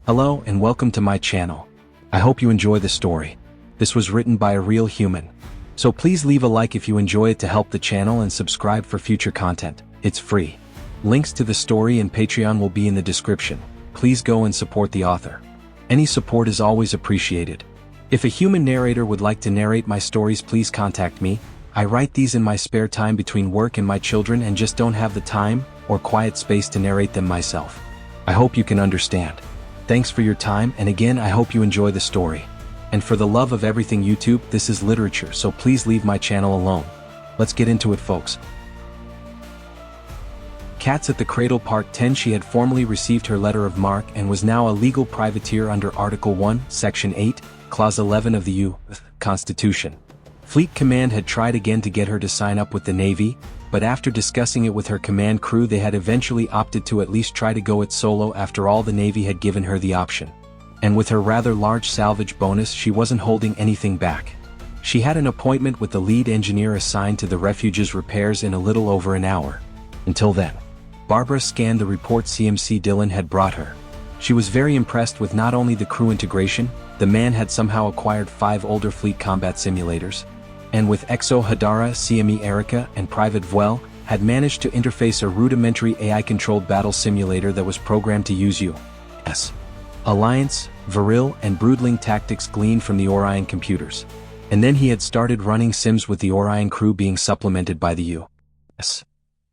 Hello and welcome to my channel. I hope you enjoy the story. This was written by a real human. So please leave a like if you enjoy it to help the channel and subscribe for future content. It's free. Links to the story and Patreon will be in the description. Please go and support the author. Any support is always appreciated. If a human narrator would like to narrate my stories, please contact me. I write these in my spare time between work and my children and just don't have the time or quiet space to narrate them myself. I hope you can understand. Thanks for your time, and again I hope you enjoy the story. And for the love of everything YouTube, this is literature, so please leave my channel alone. Let's get into it, folks. Cats at the Cradle Part 10. She had formally received her letter of marque and was now a legal privateer under Article 1, Section 8, Clause 11 of the U.S. Constitution. Fleet Command had tried again to get her to sign up with the Navy, but after discussing it with her command crew, they had eventually opted to at least try to go it solo. After all, the Navy had given her the option. And with her rather large salvage bonus, she wasn't holding anything back. She had an appointment with the lead engineer assigned to the refugee's repairs in a little over an hour. Until then, Barbara scanned the report CMC Dillon had brought her. She was very impressed with not only the crew integration, the man had somehow acquired 5 older fleet combat simulators, and with Exo Hadara, CME Erica, and Private Vuel, had managed to interface a rudimentary AI-controlled battle simulator that was programmed to use U.S. Alliance, Viril, and Broodling tactics gleaned from the Orion computers. And then he had started running sims with the Orion crew being supplemented by the U.S.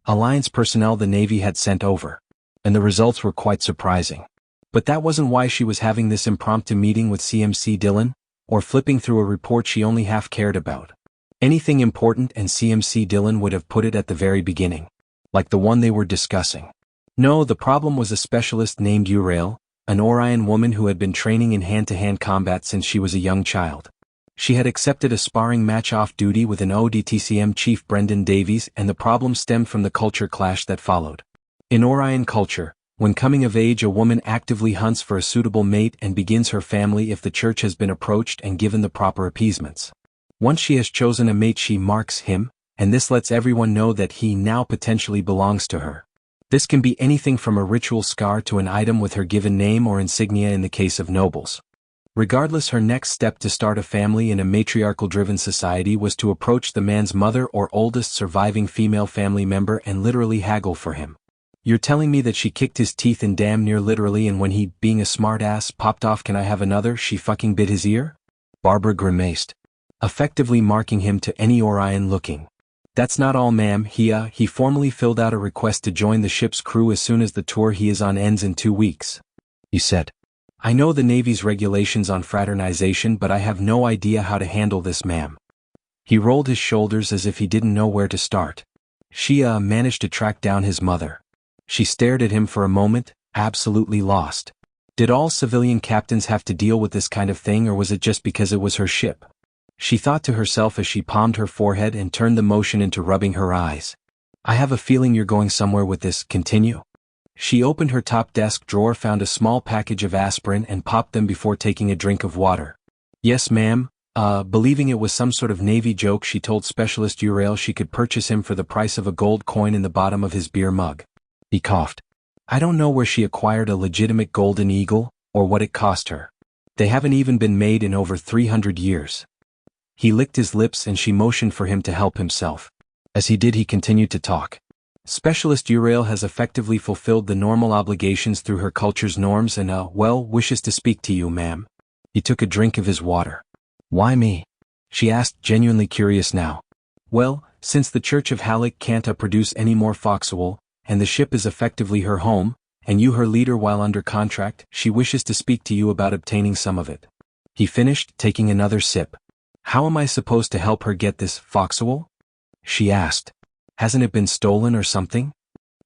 Alliance personnel the Navy had sent over. And the results were quite surprising. But that wasn't why she was having this impromptu meeting with CMC Dillon, or flipping through a report she only half cared about. Anything important, and CMC Dillon would have put it at the very beginning. Like the one they were discussing. No, the problem was a specialist named Uriel, an Orion woman who had been training in hand-to-hand combat since she was a young child. She had accepted a sparring match off duty with an ODTCM chief, Brendan Davies, and the problem stemmed from the culture clash that followed. In Orion culture, when coming of age, a woman actively hunts for a suitable mate and begins her family if the church has been approached and given the proper appeasements. Once she has chosen a mate, she marks him, and this lets everyone know that he now potentially belongs to her. This can be anything from a ritual scar to an item with her given name or insignia in the case of nobles. Regardless, her next step to start a family in a matriarchal-driven society was to approach the man's mother or oldest surviving female family member and literally haggle for him. You're telling me that she kicked his teeth in damn near literally, and when he, being a smartass, popped off, "Can I have another?" she fucking bit his ear? Barbara grimaced, effectively marking him to any Orion looking. That's not all, ma'am. He formally filled out a request to join the ship's crew as soon as the tour he is on ends in 2 weeks. He said, I know the Navy's regulations on fraternization, but I have no idea how to handle this, ma'am. He rolled his shoulders as if he didn't know where to start. She managed to track down his mother. She stared at him for a moment, absolutely lost. Did all civilian captains have to deal with this kind of thing, or was it just because it was her ship? She thought to herself as she palmed her forehead and turned the motion into rubbing her eyes. I have a feeling you're going somewhere with this. Continue. She opened her top desk drawer, found a small package of aspirin, and popped them before taking a drink of water. Yes, ma'am. Believing it was some sort of Navy joke, she told Specialist Uriel she could purchase him for the price of a gold coin in the bottom of his beer mug. He coughed. I don't know where she acquired a legitimate golden eagle, or what it cost her. They haven't even been made in over 300 years. He licked his lips and she motioned for him to help himself. As he did, he continued to talk. Specialist Uriel has effectively fulfilled the normal obligations through her culture's norms and, wishes to speak to you, ma'am. He took a drink of his water. Why me? She asked, genuinely curious now. Well, since the Church of Halleck can't produce any more foxhole, and the ship is effectively her home, and you her leader while under contract, she wishes to speak to you about obtaining some of it. He finished, taking another sip. How am I supposed to help her get this foxhole? She asked. Hasn't it been stolen or something?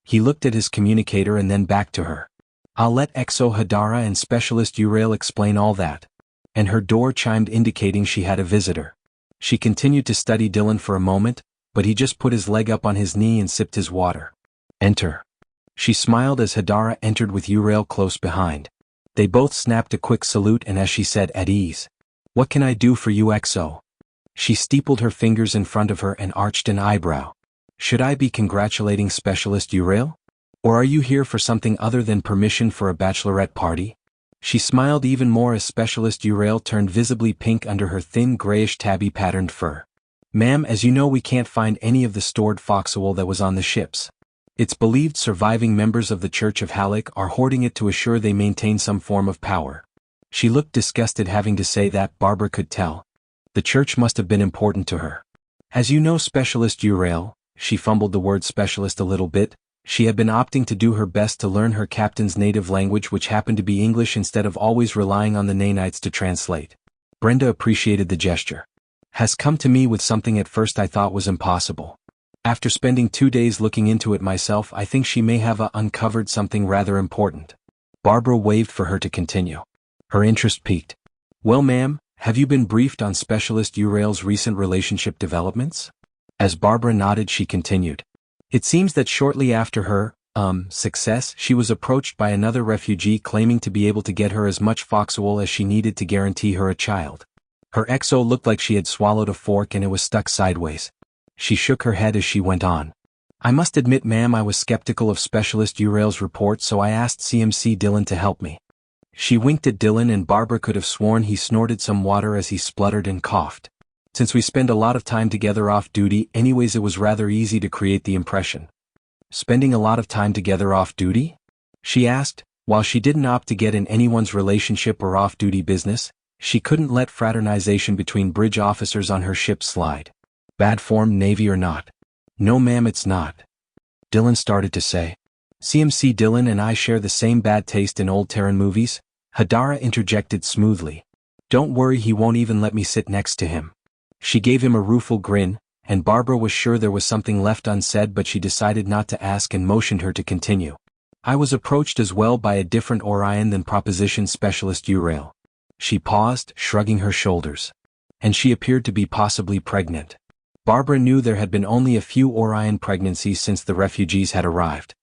He looked at his communicator and then back to her. I'll let Exo Hadara and Specialist Uriel explain all that. And her door chimed, indicating she had a visitor. She continued to study Dillon for a moment, but he just put his leg up on his knee and sipped his water. Enter. She smiled as Hadara entered with Uriel close behind. They both snapped a quick salute, and as she said, at ease. What can I do for you, Exo? She steepled her fingers in front of her and arched an eyebrow. Should I be congratulating Specialist Uriel? Or are you here for something other than permission for a bachelorette party? She smiled even more as Specialist Urail turned visibly pink under her thin grayish tabby-patterned fur. "Ma'am, as you know, we can't find any of the stored foxhole that was on the ships. It's believed surviving members of the Church of Halleck are hoarding it to assure they maintain some form of power." She looked disgusted having to say that. Barbara could tell. The church must have been important to her. "As you know, Specialist Urail," she fumbled the word specialist a little bit, she had been opting to do her best to learn her captain's native language, which happened to be English, instead of always relying on the Nanites to translate. Brenda appreciated the gesture. "Has come to me with something at first I thought was impossible. After spending 2 days looking into it myself, I think she may have uncovered something rather important." Barbara waved for her to continue. Her interest piqued. "Well, ma'am, have you been briefed on Specialist Urail's recent relationship developments?" As Barbara nodded, she continued. "It seems that shortly after her, success, she was approached by another refugee claiming to be able to get her as much foxhole as she needed to guarantee her a child. Her XO looked like she had swallowed a fork and it was stuck sideways." She shook her head as she went on. "I must admit, ma'am, I was skeptical of Specialist Urail's report, so I asked CMC Dillon to help me." She winked at Dillon, and Barbara could have sworn he snorted some water as he spluttered and coughed. "Since we spend a lot of time together off duty anyways, it was rather easy to create the impression." "Spending a lot of time together off duty?" she asked. While she didn't opt to get in anyone's relationship or off-duty business, she couldn't let fraternization between bridge officers on her ship slide. "Bad form, Navy or not?" "No ma'am, it's not," Dillon started to say. "CMC Dillon and I share the same bad taste in old Terran movies," Hadara interjected smoothly. "Don't worry, he won't even let me sit next to him." She gave him a rueful grin, and Barbara was sure there was something left unsaid, but she decided not to ask and motioned her to continue. "I was approached as well by a different Orion than Proposition Specialist Urail." She paused, shrugging her shoulders. "And she appeared to be possibly pregnant." Barbara knew there had been only a few Orion pregnancies since the refugees had arrived.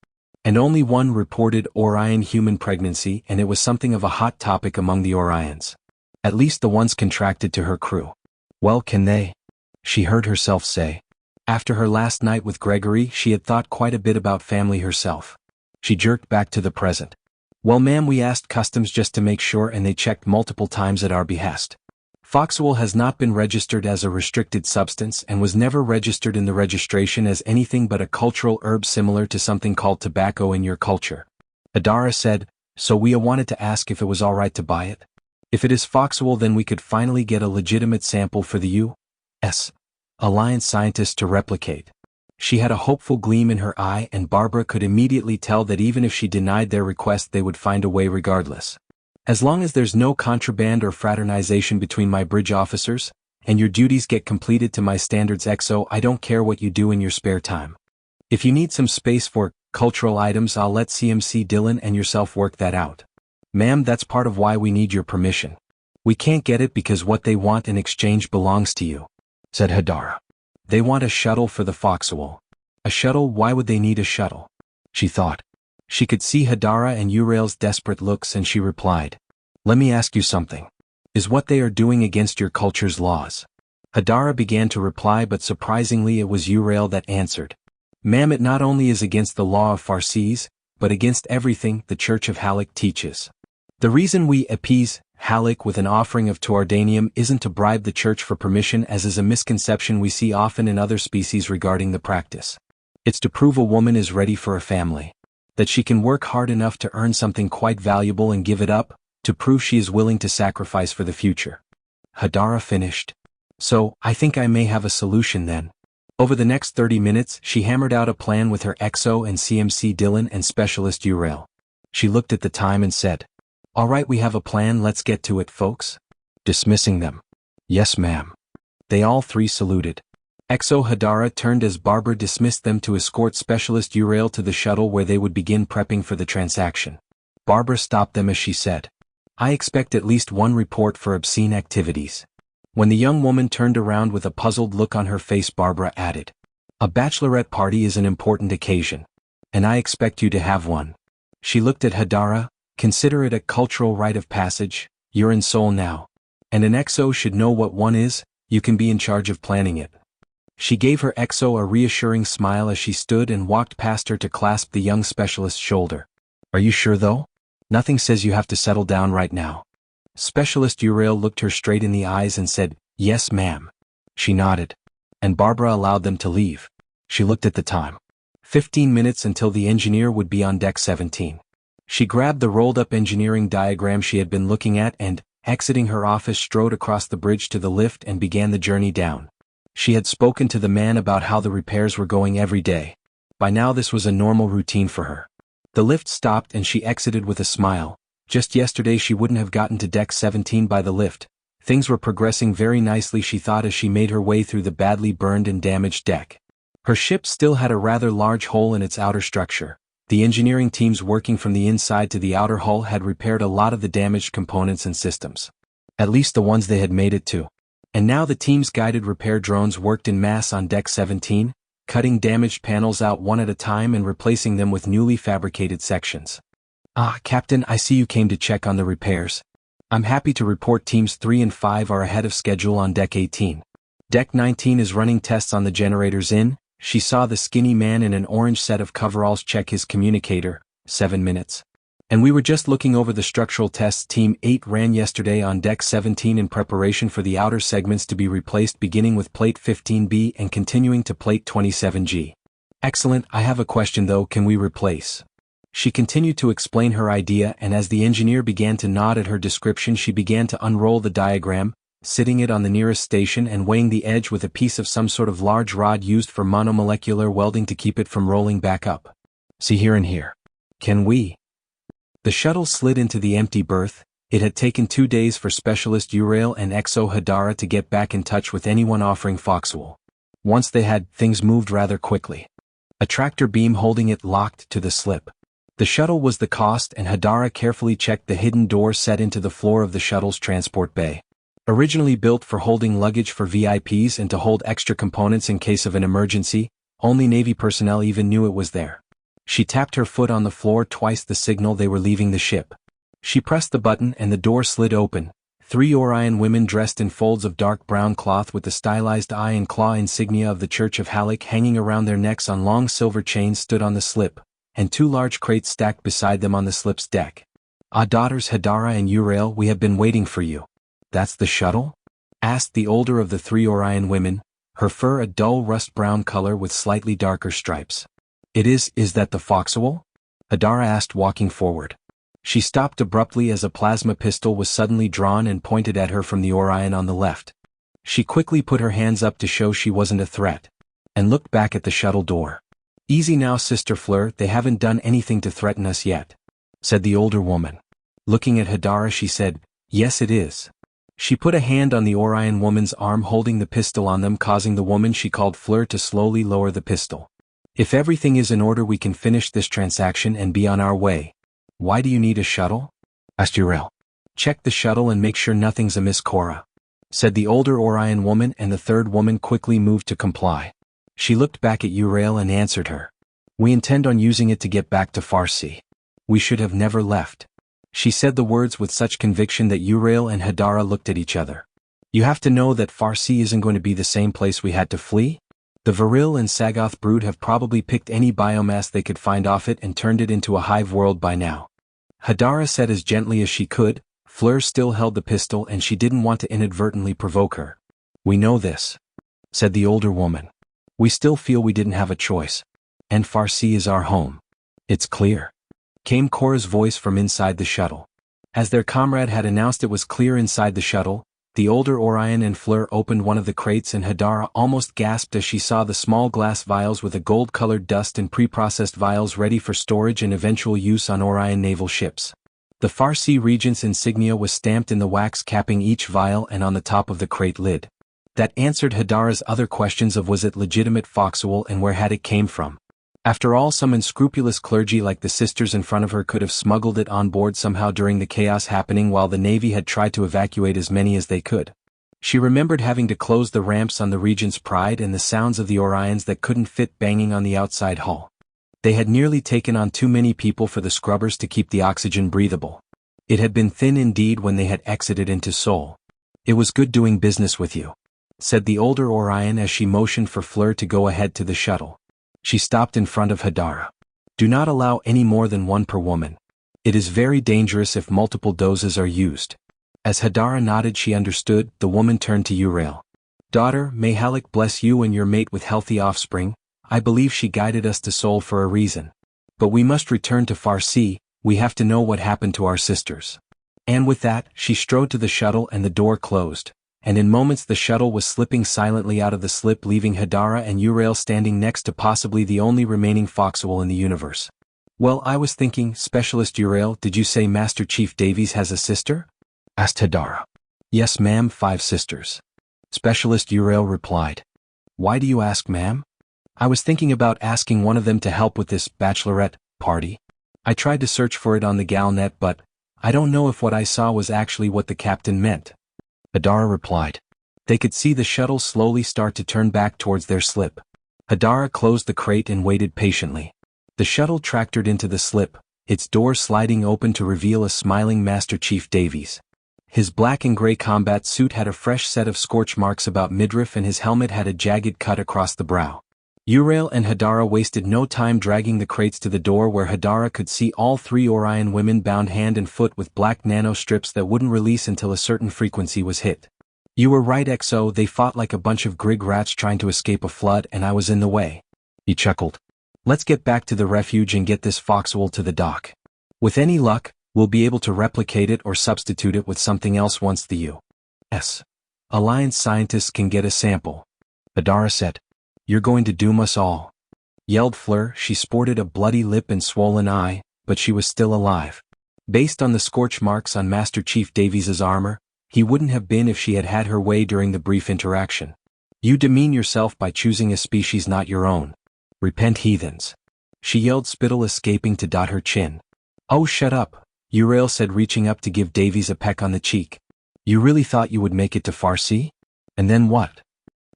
And only one reported Orion human pregnancy, and it was something of a hot topic among the Orions. At least the ones contracted to her crew. "Well, can they?" she heard herself say. After her last night with Gregory, she had thought quite a bit about family herself. She jerked back to the present. "Well, ma'am, we asked customs just to make sure, and they checked multiple times at our behest. Foxhole has not been registered as a restricted substance and was never registered in the registration as anything but a cultural herb similar to something called tobacco in your culture." Hadara said, "So we wanted to ask if it was all right to buy it. If it is foxhole, then we could finally get a legitimate sample for the U.S. Alliance scientists to replicate." She had a hopeful gleam in her eye, and Barbara could immediately tell that even if she denied their request, they would find a way regardless. "As long as there's no contraband or fraternization between my bridge officers, and your duties get completed to my standards XO, I don't care what you do in your spare time. If you need some space for cultural items, I'll let CMC Dillon and yourself work that out." "Ma'am, that's part of why we need your permission. We can't get it because what they want in exchange belongs to you," said Hadara. "They want a shuttle for the foxhole." "A shuttle? Why would they need a shuttle?" she thought. She could see Hadara and Urail's desperate looks, and she replied, "Let me ask you something. Is what they are doing against your culture's laws?" Hadara began to reply, but surprisingly it was Urail that answered. "Ma'am, it not only is against the law of Farsees, but against everything the Church of Halleck teaches. The reason we appease Halleck with an offering of Tuardanium isn't to bribe the Church for permission, as is a misconception we see often in other species regarding the practice. It's to prove a woman is ready for a family. That she can work hard enough to earn something quite valuable and give it up, to prove she is willing to sacrifice for the future." Hadara finished. "So, I think I may have a solution then." Over the next 30 minutes, she hammered out a plan with her XO and CMC Dillon and Specialist Urail. She looked at the time and said, "All right, we have a plan, let's get to it, folks." Dismissing them. "Yes, ma'am." They all three saluted. XO Hadara turned as Barbara dismissed them to escort Specialist Urail to the shuttle where they would begin prepping for the transaction. Barbara stopped them as she said, "I expect at least one report for obscene activities." When the young woman turned around with a puzzled look on her face, Barbara added, "A bachelorette party is an important occasion. And I expect you to have one." She looked at Hadara. "Consider it a cultural rite of passage. You're in Sol now. And an XO should know what one is. You can be in charge of planning it." She gave her XO a reassuring smile as she stood and walked past her to clasp the young specialist's shoulder. "Are you sure though?" Nothing says you have to settle down right now. Specialist Uriel looked her straight in the eyes and said, "Yes, ma'am." She nodded. And Barbara allowed them to leave. She looked at the time. 15 minutes until the engineer would be on deck 17. She grabbed the rolled-up engineering diagram she had been looking at and, exiting her office, strode across the bridge to the lift and began the journey down. She had spoken to the man about how the repairs were going every day. By now this was a normal routine for her. The lift stopped and she exited with a smile. Just yesterday she wouldn't have gotten to deck 17 by the lift. Things were progressing very nicely, she thought, as she made her way through the badly burned and damaged deck. Her ship still had a rather large hole in its outer structure. The engineering teams working from the inside to the outer hull had repaired a lot of the damaged components and systems. At least the ones they had made it to. And now the team's guided repair drones worked in mass on deck 17, cutting damaged panels out one at a time and replacing them with newly fabricated sections. "Ah, Captain, I see you came to check on the repairs. I'm happy to report teams 3 and 5 are ahead of schedule on deck 18. Deck 19 is running tests on the generators in." She saw the skinny man in an orange set of coveralls check his communicator. 7 minutes. "And we were just looking over the structural tests Team 8 ran yesterday on deck 17 in preparation for the outer segments to be replaced, beginning with plate 15B and continuing to plate 27G. Excellent. I have a question though, can we replace?" She continued to explain her idea, and as the engineer began to nod at her description, she began to unroll the diagram, sitting it on the nearest station and weighing the edge with a piece of some sort of large rod used for monomolecular welding to keep it from rolling back up. "See here and here. Can we?" The shuttle slid into the empty berth. It had taken 2 days for Specialist Uriel and Exo Hadara to get back in touch with anyone offering Foxhole. Once they had, things moved rather quickly. A tractor beam holding it locked to the slip. The shuttle was the cost, and Hadara carefully checked the hidden door set into the floor of the shuttle's transport bay. Originally built for holding luggage for VIPs and to hold extra components in case of an emergency, only Navy personnel even knew it was there. She tapped her foot on the floor twice, the signal they were leaving the ship. She pressed the button and the door slid open. 3 Orion women dressed in folds of dark brown cloth with the stylized eye and claw insignia of the Church of Halleck hanging around their necks on long silver chains stood on the slip, and 2 large crates stacked beside them on the slip's deck. "Ah, daughters Hadara and Uriel, we have been waiting for you." "That's the shuttle?" asked the older of the 3 Orion women, her fur a dull rust-brown color with slightly darker stripes. "It is that the Foxhole?" Hadara asked, walking forward. She stopped abruptly as a plasma pistol was suddenly drawn and pointed at her from the Orion on the left. She quickly put her hands up to show she wasn't a threat, and looked back at the shuttle door. "Easy now, Sister Fleur, they haven't done anything to threaten us yet," said the older woman. Looking at Hadara, she said, "Yes, it is." She put a hand on the Orion woman's arm, holding the pistol on them, causing the woman she called Fleur to slowly lower the pistol. "If everything is in order, we can finish this transaction and be on our way." "Why do you need a shuttle?" asked Uriel. "Check the shuttle and make sure nothing's amiss, Cora," said the older Orion woman, and the third woman quickly moved to comply. She looked back at Uriel and answered her. "We intend on using it to get back to Farsi. We should have never left." She said the words with such conviction that Uriel and Hadara looked at each other. "You have to know that Farsi isn't going to be the same place we had to flee. The Viril and Sagoth brood have probably picked any biomass they could find off it and turned it into a hive world by now." Hadara said as gently as she could. Fleur still held the pistol and she didn't want to inadvertently provoke her. "We know this," said the older woman. "We still feel we didn't have a choice. And Farsi is our home. It's clear," came Cora's voice from inside the shuttle. As their comrade had announced, it was clear inside the shuttle. The older Orion and Fleur opened one of the crates, and Hadara almost gasped as she saw the small glass vials with a gold-colored dust and pre-processed vials ready for storage and eventual use on Orion naval ships. The Farsi Regent's insignia was stamped in the wax capping each vial and on the top of the crate lid. That answered Hadara's other questions of was it legitimate Foxhole and where had it came from. After all, some unscrupulous clergy like the sisters in front of her could have smuggled it on board somehow during the chaos happening while the Navy had tried to evacuate as many as they could. She remembered having to close the ramps on the Regent's Pride and the sounds of the Orions that couldn't fit banging on the outside hull. They had nearly taken on too many people for the scrubbers to keep the oxygen breathable. It had been thin indeed when they had exited into Sol. "It was good doing business with you," said the older Orion as she motioned for Fleur to go ahead to the shuttle. She stopped in front of Hadara. "Do not allow any more than one per woman. It is very dangerous if multiple doses are used. As Hadara nodded, she understood. The woman turned to Uriel. Daughter, may Halleck bless you and your mate with healthy offspring. I believe she guided us to Sol for a reason. But we must return to Farsi. We have to know what happened to our sisters. And with that, she strode to the shuttle and the door closed. And in moments the shuttle was slipping silently out of the slip, leaving Hadara and Uriel standing next to possibly the only remaining foxhole in the universe. Well, I was thinking, Specialist Uriel, did you say Master Chief Davies has a sister? Asked Hadara. Yes, ma'am, 5 sisters. Specialist Uriel replied. Why do you ask, ma'am? I was thinking about asking one of them to help with this bachelorette party. I tried to search for it on the Galnet, but I don't know if what I saw was actually what the captain meant. Hadara replied. They could see the shuttle slowly start to turn back towards their slip. Hadara closed the crate and waited patiently. The shuttle tractored into the slip, its door sliding open to reveal a smiling Master Chief Davies. His black and gray combat suit had a fresh set of scorch marks about midriff, and his helmet had a jagged cut across the brow. Uriel and Hadara wasted no time dragging the crates to the door, where Hadara could see all 3 Orion women bound hand and foot with black nano strips that wouldn't release until a certain frequency was hit. You were right, XO, they fought like a bunch of grig rats trying to escape a flood, and I was in the way. He chuckled. Let's get back to the refuge and get this foxhole to the dock. With any luck, we'll be able to replicate it or substitute it with something else once the U.S. Alliance scientists can get a sample. Hadara said. You're going to doom us all. Yelled Fleur. She sported a bloody lip and swollen eye, but she was still alive. Based on the scorch marks on Master Chief Davies's armor, he wouldn't have been if she had had her way during the brief interaction. You demean yourself by choosing a species not your own. Repent, heathens. She yelled, spittle escaping to dot her chin. Oh, shut up, Uriel said, reaching up to give Davies a peck on the cheek. You really thought you would make it to Farsi? And then what?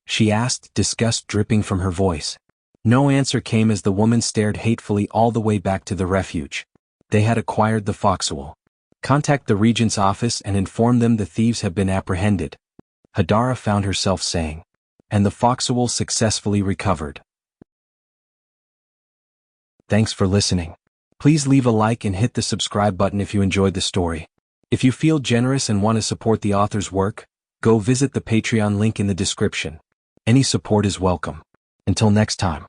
She asked, disgust dripping from her voice. No answer came as the woman stared hatefully all the way back to the refuge. They had acquired the foxhole. Contact the Regent's office and inform them the thieves have been apprehended. Hadara found herself saying. And the foxhole successfully recovered. Thanks for listening. Please leave a like and hit the subscribe button if you enjoyed the story. If you feel generous and want to support the author's work, go visit the Patreon link in the description. Any support is welcome. Until next time.